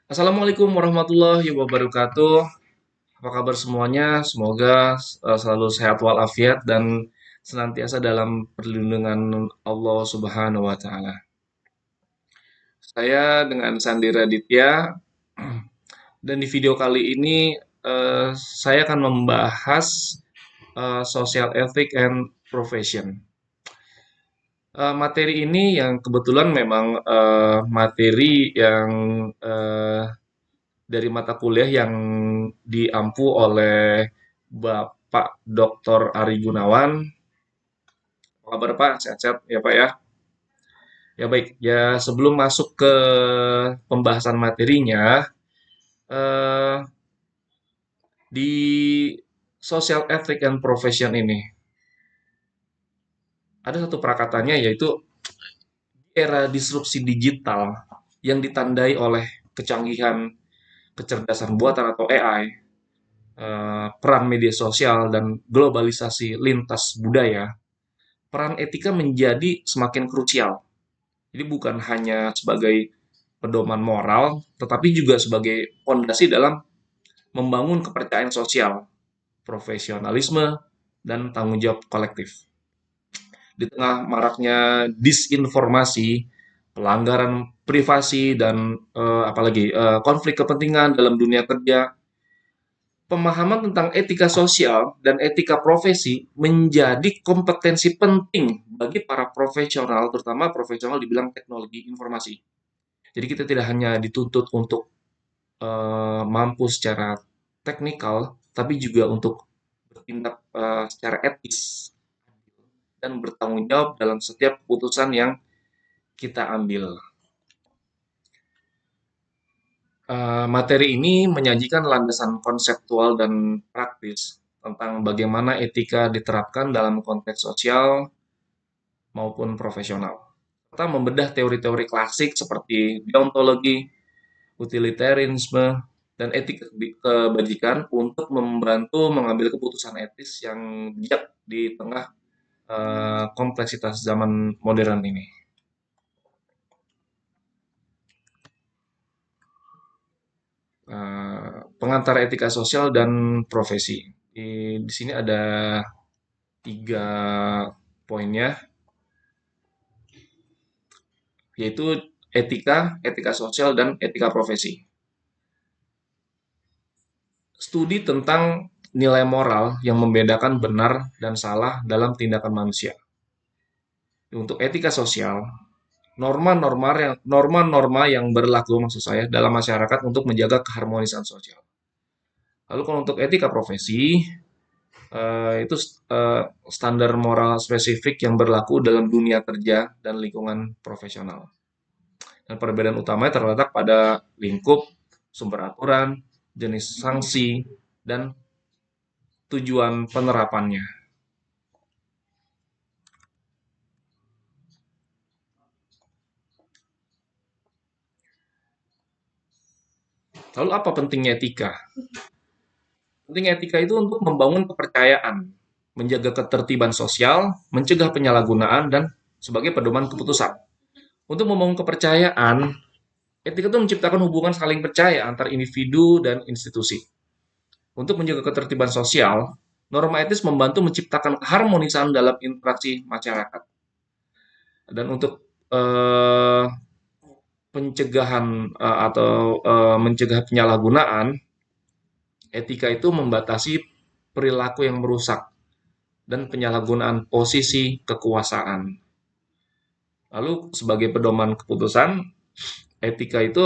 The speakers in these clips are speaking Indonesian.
Assalamualaikum warahmatullahi wabarakatuh. Apa kabar semuanya? Semoga selalu sehat walafiat dan senantiasa dalam perlindungan Allah Subhanahu wa taala. Saya dengan Sandi Raditya dan di video kali ini saya akan membahas social ethic and profession. Materi ini yang kebetulan memang materi yang eh, dari mata kuliah yang diampu oleh Bapak Dr. Ari Gunawan. Apa kabar Pak? Sehat-sehat ya Pak ya? Ya baik, ya sebelum masuk ke pembahasan materinya, eh, di social ethic and profession ini ada satu prakatanya yaitu era disrupsi digital yang ditandai oleh kecanggihan kecerdasan buatan atau AI, peran media sosial dan globalisasi lintas budaya, peran etika menjadi semakin krusial. Jadi bukan hanya sebagai pedoman moral, tetapi juga sebagai fondasi dalam membangun kepercayaan sosial, profesionalisme, dan tanggung jawab kolektif. Di tengah maraknya disinformasi, pelanggaran privasi, dan apalagi konflik kepentingan dalam dunia kerja, pemahaman tentang etika sosial dan etika profesi menjadi kompetensi penting bagi para profesional, terutama profesional di bidang teknologi informasi. Jadi kita tidak hanya dituntut untuk mampu secara teknikal, tapi juga untuk bertindak secara etis dan bertanggung jawab dalam setiap keputusan yang kita ambil. Materi ini menyajikan landasan konseptual dan praktis tentang bagaimana etika diterapkan dalam konteks sosial maupun profesional. Kita membedah teori-teori klasik seperti deontologi, utilitarianisme, dan etika kebajikan untuk membantu mengambil keputusan etis yang bijak di tengah kompleksitas zaman modern ini. Pengantar etika sosial dan profesi. Di sini ada 3 poinnya, yaitu etika, etika sosial, dan etika profesi. Studi tentang nilai moral yang membedakan benar dan salah dalam tindakan manusia. Untuk etika sosial, norma-norma yang berlaku maksud saya dalam masyarakat untuk menjaga keharmonisan sosial. Lalu kalau untuk etika profesi, itu standar moral spesifik yang berlaku dalam dunia kerja dan lingkungan profesional. Dan perbedaan utamanya terletak pada lingkup, sumber aturan, jenis sanksi, dan tujuan penerapannya. Lalu apa pentingnya etika? Pentingnya etika itu untuk membangun kepercayaan, menjaga ketertiban sosial, mencegah penyalahgunaan, dan sebagai pedoman keputusan. Untuk membangun kepercayaan, etika itu menciptakan hubungan saling percaya antar individu dan institusi. Untuk menjaga ketertiban sosial, norma etis membantu menciptakan keharmonisan dalam interaksi masyarakat. Dan untuk eh, pencegahan atau mencegah penyalahgunaan, etika itu membatasi perilaku yang merusak dan penyalahgunaan posisi kekuasaan. Lalu sebagai pedoman keputusan, etika itu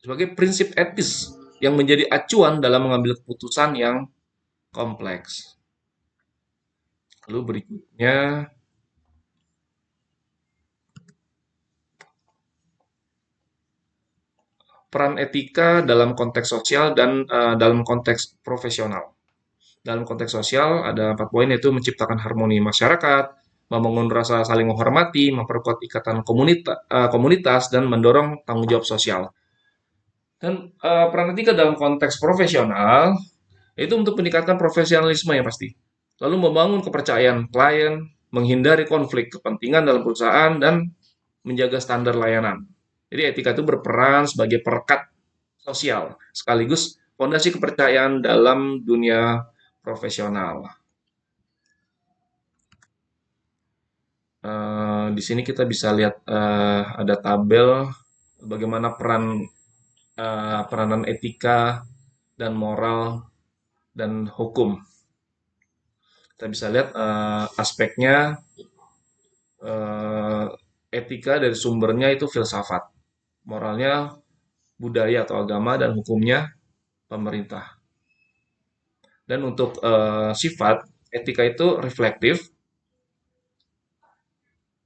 sebagai prinsip etis yang menjadi acuan dalam mengambil keputusan yang kompleks. Lalu berikutnya, peran etika dalam konteks sosial dan dalam konteks profesional. Dalam konteks sosial ada 4 poin, yaitu menciptakan harmoni masyarakat, membangun rasa saling menghormati, memperkuat ikatan komunitas, dan mendorong tanggung jawab sosial. Dan peran etika dalam konteks profesional itu untuk meningkatkan profesionalisme yang pasti. Lalu membangun kepercayaan klien, menghindari konflik kepentingan dalam perusahaan, dan menjaga standar layanan. Jadi etika itu berperan sebagai perekat sosial, sekaligus fondasi kepercayaan dalam dunia profesional. Di sini kita bisa lihat ada tabel bagaimana peranan etika dan moral dan hukum. Kita bisa lihat aspeknya, eh, etika dari sumbernya itu filsafat, moralnya budaya atau agama, dan hukumnya pemerintah. Dan untuk sifat, etika itu reflektif,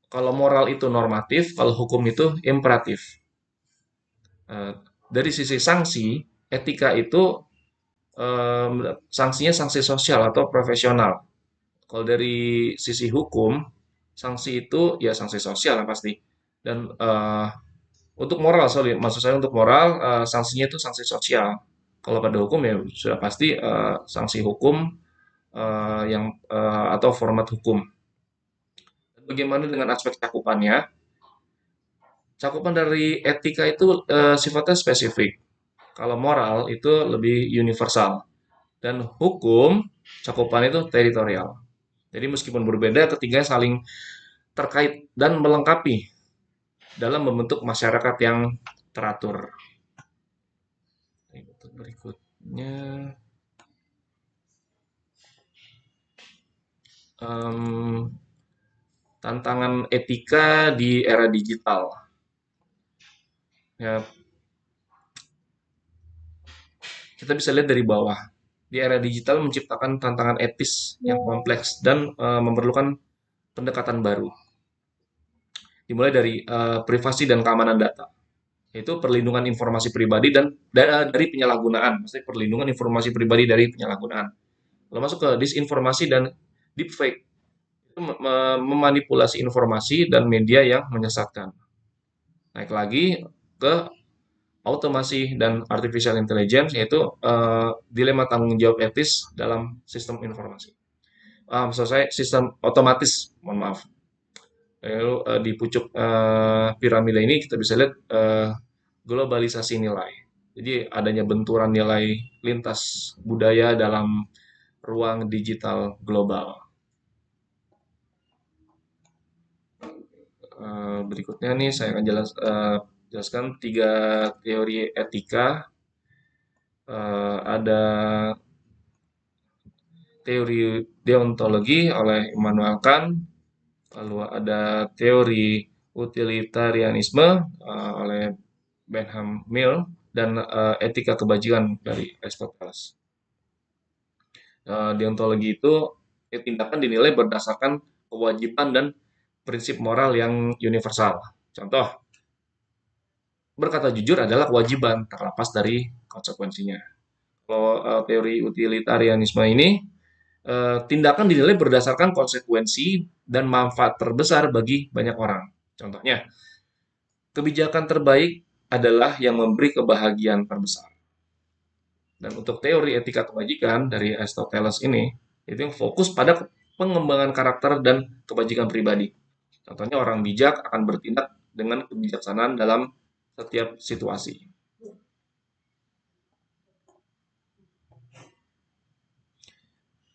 kalau moral itu normatif, kalau hukum itu imperatif. Eh, dari sisi sanksi, etika itu sanksinya sanksi sosial atau profesional. Kalau dari sisi hukum, sanksi itu ya sanksi sosial lah pasti. Dan untuk moral, sorry, maksud saya untuk moral, sanksinya itu sanksi sosial. Kalau pada hukum ya sudah pasti sanksi hukum atau format hukum. Bagaimana dengan aspek cakupannya? Cakupan dari etika itu sifatnya spesifik. Kalau moral itu lebih universal. Dan hukum cakupan itu teritorial. Jadi meskipun berbeda, ketiganya saling terkait dan melengkapi dalam membentuk masyarakat yang teratur. Berikutnya, em, tantangan etika di era digital. Ya, kita bisa lihat dari bawah. Di era digital menciptakan tantangan etis yang kompleks dan memerlukan pendekatan baru. Dimulai dari privasi dan keamanan data, yaitu perlindungan informasi pribadi dan dari penyalahgunaan, maksudnya perlindungan informasi pribadi dari penyalahgunaan. Lalu masuk ke disinformasi dan deepfake, itu memanipulasi informasi dan media yang menyesatkan. Naik lagi ke automasi dan artificial intelligence, yaitu dilema tanggung jawab etis dalam sistem informasi. Maksud saya sistem otomatis, mohon maaf. Lalu di pucuk piramida ini kita bisa lihat globalisasi nilai. Jadi adanya benturan nilai lintas budaya dalam ruang digital global. Berikutnya nih saya akan jelaskan tiga teori etika. Ada teori deontologi oleh Immanuel Kant, lalu ada teori utilitarianisme oleh Bentham Mill, dan etika kebajikan dari Aristoteles. Deontologi itu tindakan dinilai berdasarkan kewajiban dan prinsip moral yang universal. Contoh, berkata jujur adalah kewajiban terlepas dari konsekuensinya. Kalau teori utilitarianisme ini, tindakan dinilai berdasarkan konsekuensi dan manfaat terbesar bagi banyak orang. Contohnya, kebijakan terbaik adalah yang memberi kebahagiaan terbesar. Dan untuk teori etika kebajikan dari Aristoteles ini, itu yang fokus pada pengembangan karakter dan kebajikan pribadi. Contohnya orang bijak akan bertindak dengan kebijaksanaan dalam setiap situasi.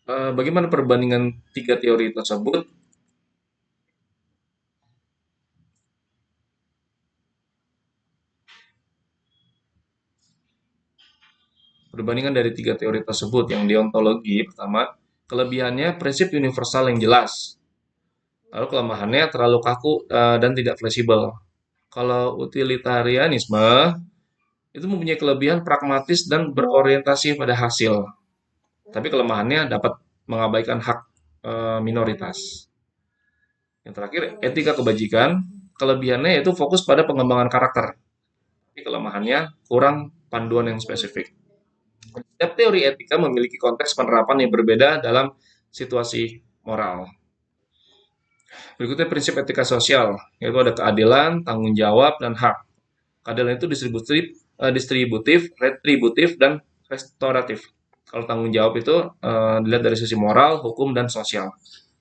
Bagaimana perbandingan tiga teori tersebut? Perbandingan dari tiga teori tersebut, yang deontologi pertama, kelebihannya prinsip universal yang jelas. Lalu kelemahannya terlalu kaku dan tidak fleksibel. Kalau utilitarianisme itu mempunyai kelebihan pragmatis dan berorientasi pada hasil. Tapi kelemahannya dapat mengabaikan hak minoritas. Yang terakhir, etika kebajikan, kelebihannya yaitu fokus pada pengembangan karakter. Tapi kelemahannya kurang panduan yang spesifik. Setiap teori etika memiliki konteks penerapan yang berbeda dalam situasi moral. Berikutnya prinsip etika sosial, yaitu ada keadilan, tanggung jawab, dan hak. Keadilan itu distributif, retributif, dan restoratif. Kalau tanggung jawab itu dilihat dari sisi moral, hukum, dan sosial.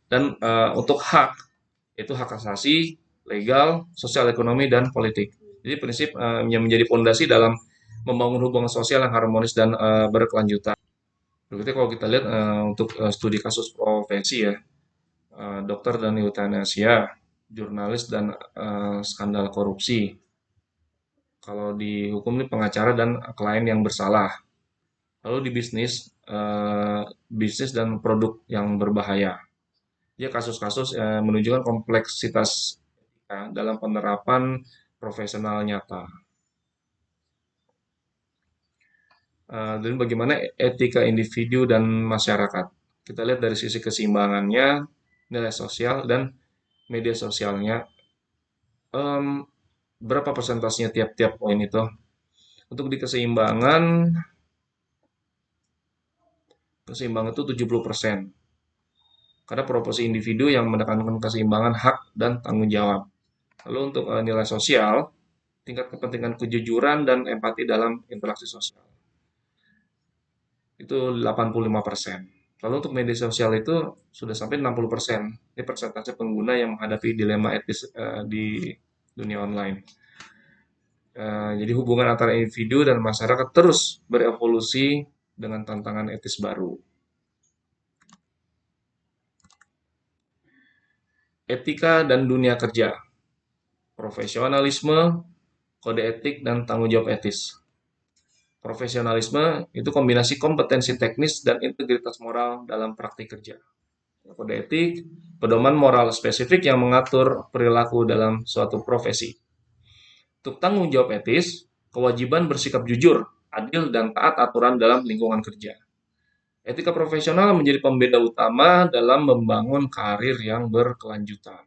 Dan untuk hak, itu hak asasi, legal, sosial ekonomi, dan politik. Jadi prinsip yang menjadi fondasi dalam membangun hubungan sosial yang harmonis dan berkelanjutan. Berikutnya kalau kita lihat untuk studi kasus profesi ya, dokter dan euthanasia, jurnalis dan skandal korupsi. Kalau di hukum ini pengacara dan klien yang bersalah. Lalu di bisnis, bisnis dan produk yang berbahaya. Dia kasus-kasus menunjukkan kompleksitas dalam penerapan profesional nyata. Dan bagaimana etika individu dan masyarakat. Kita lihat dari sisi keseimbangannya, nilai sosial dan media sosialnya. Em, Berapa persentasenya tiap-tiap poin itu? Untuk di keseimbangan, keseimbangan itu 70%. Karena proporsi individu yang menekankan keseimbangan hak dan tanggung jawab. Lalu untuk nilai sosial, tingkat kepentingan kejujuran dan empati dalam interaksi sosial. Itu 85%. Lalu untuk media sosial itu sudah sampai 60%. Ini persentase pengguna yang menghadapi dilema etis di dunia online. Jadi hubungan antara individu dan masyarakat terus berevolusi dengan tantangan etis baru. Etika dan dunia kerja, profesionalisme, kode etik, dan tanggung jawab etis. Profesionalisme itu kombinasi kompetensi teknis dan integritas moral dalam praktik kerja. Kode etik, pedoman moral spesifik yang mengatur perilaku dalam suatu profesi. Untuk tanggung jawab etis, kewajiban bersikap jujur, adil, dan taat aturan dalam lingkungan kerja. Etika profesional menjadi pembeda utama dalam membangun karir yang berkelanjutan.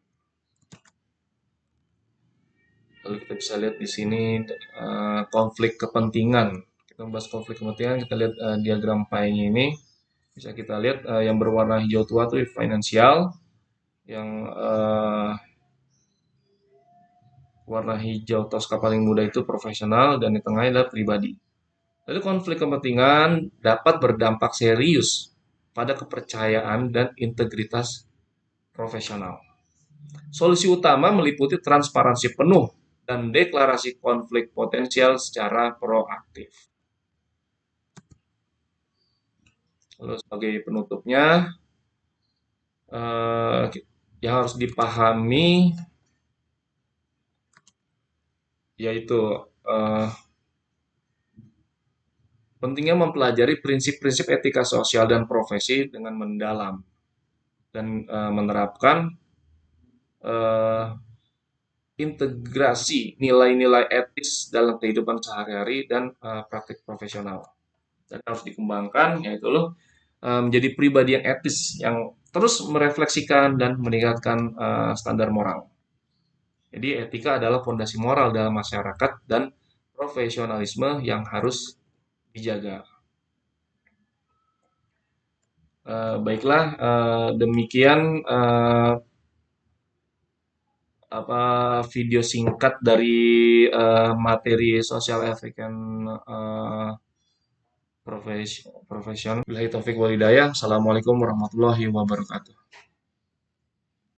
Lalu kita bisa lihat di sini konflik kepentingan. Kita membahas konflik kepentingan, kita lihat diagram pie-nya ini. Bisa kita lihat yang berwarna hijau tua itu finansial, yang warna hijau toska paling muda itu profesional, dan di tengah adalah pribadi. Lalu konflik kepentingan dapat berdampak serius pada kepercayaan dan integritas profesional. Solusi utama meliputi transparansi penuh dan deklarasi konflik potensial secara proaktif. Lalu sebagai penutupnya, yang harus dipahami yaitu pentingnya mempelajari prinsip-prinsip etika sosial dan profesi dengan mendalam dan menerapkan integrasi nilai-nilai etis dalam kehidupan sehari-hari dan praktik profesional. Dan harus dikembangkan yaitu menjadi pribadi yang etis yang terus merefleksikan dan meningkatkan standar moral. Jadi etika adalah fondasi moral dalam masyarakat dan profesionalisme yang harus dijaga. Baiklah, demikian video singkat dari materi social ethic and profession. Billahi taufik walhidayah. Assalamualaikum warahmatullahi wabarakatuh.